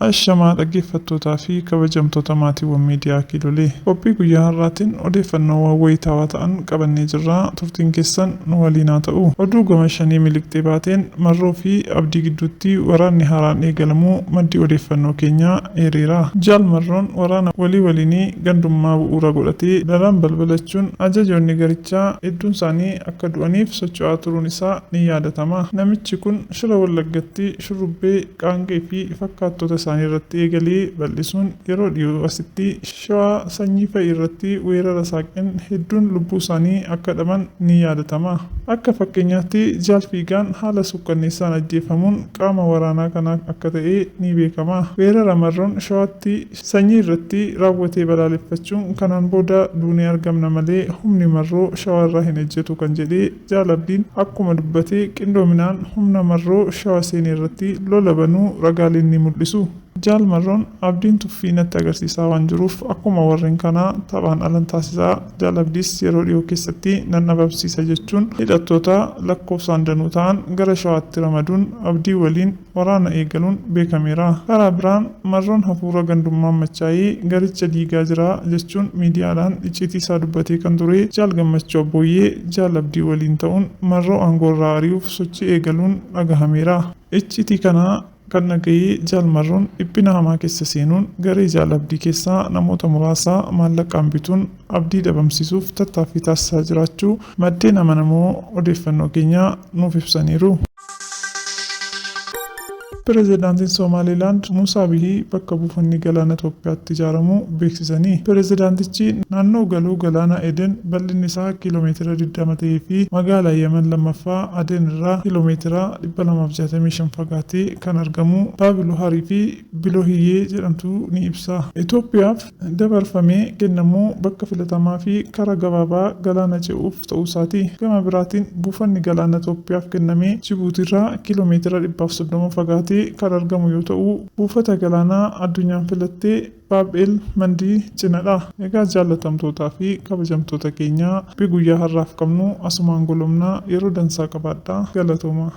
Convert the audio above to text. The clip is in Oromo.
Ashamaa dhaggeeffattootaa fi kabajamtoota maatiiwwan miidiyaa Kiilolee. Qophii guyyaa har'aatiin odeeffannoowwan wayitaawaa ta'an qabannee jirra. Turtiin keessan nu waliin haa ta'u. Oduu gama shanii miliqxee baateen Marroo fi Abdii gidduutti waraanni haaraan eegalamuu maddi odeeffannoo keenyaa eereera. Jaal Marroon waraana waliinii gandummaa bu'uura godhatee daran balbalachuun ajajoonni garichaa hedduun isaanii akka du'aniif socho'aa turuun isaa ni yaadatama. Namichi kun Shira Wallaggatti shurrubbee, qaangee fi fakkaattota isaanii irratti eegalee bal'isuun yeroo dhiyoo asitti Shawaa sanyii fa'i irratti weerara saaqeen hedduun lubbuu isaanii akka dhaban ni yaadatama. Akka fakkeenyaatti Jaal Fiigaan haala sukkanneessaan ajjeefamuun qaama waraanaa kanaa akka ta'e ni beekama. Weerara Marroon Shawaatti sanyii irratti raawwatee balaaleffachuun kanaan booda duunee argamna malee humni Marroo Shawaa irraa hin ejjetu kan jedhee Jaal Abdiin akkuma dubbatee qindoominaan humna Marroo Shawaa seenii irratti lola banuu ragaaleen ni mul'isu. Jaal Marroon Abdiin tuffii natti agarsiisaa waan jiruuf akkuma warreen kanaa taphaan alan taasisaa. Jaal Abdiis yeroo dhiyoo keessatti nan dhabamsiisa jechuun hidhattoota lakkoofsaan danuu ta'an gara Shawaatti ramaduun Abdii waliin waraana eegaluun beekameera. Karaa biraan Marroon hafuura gandummaan machaa'ee garicha diigaa jira jechuun miidiyaadhaan icciitii isaa dubbatee kan ture Jaal Gammachuu Abbooyyee Jaal Abdii waliin ta'uun Marroo aangoorraa ari'uuf sochii eegaluun dhagahameera. Icciitii kanaa kan dhaga'ee Jaal Marroon dhiphina hamaa keessa seenuun garee Jaal Abdii keessaa namoota muraasaa maallaqaan bituun Abdii dhabamsiisuuf tattaaffii taasisaa jiraachuu maddeen amanamoo odeeffannoo keenyaa nuuf ibsaniiru. Pireezidaantiin Somaaliilaand Muusaa Bihii bakka buufanni galaana Itoophiyaatti ijaaramuu beeksisanii. Pireezidaantichi naannoo galuu galaana Eden bal'inni isaa kiiloomeetira 20 ta'ee fi magaalaa Yemen lammaffaa Aden irraa kiiloomeetira 265 fagaatee kan argamu Baabiluharii fi Bilohiyyee jedhamtu ni ibsa. Itoophiyaaf dabarfamee kennamuu bakka filatamaa fi karaa gabaabaa galaana ce'uuf ta'uusaati. Gama biraatiin buufanni galaana Itoophiyaaf kennamee Jibuutiirraa kiiloomeetira 130 fagaatee kan argamu yoo ta'u buufata galaanaa addunyaan filattee Baab-el Mandii cinadha. Egaa jaallatamtootaa fi kabajamtoota keenyaa guyyaa har'aaf qabnu asumaan golomnaa yeroo dansaa qabaadhaa. Galatooma.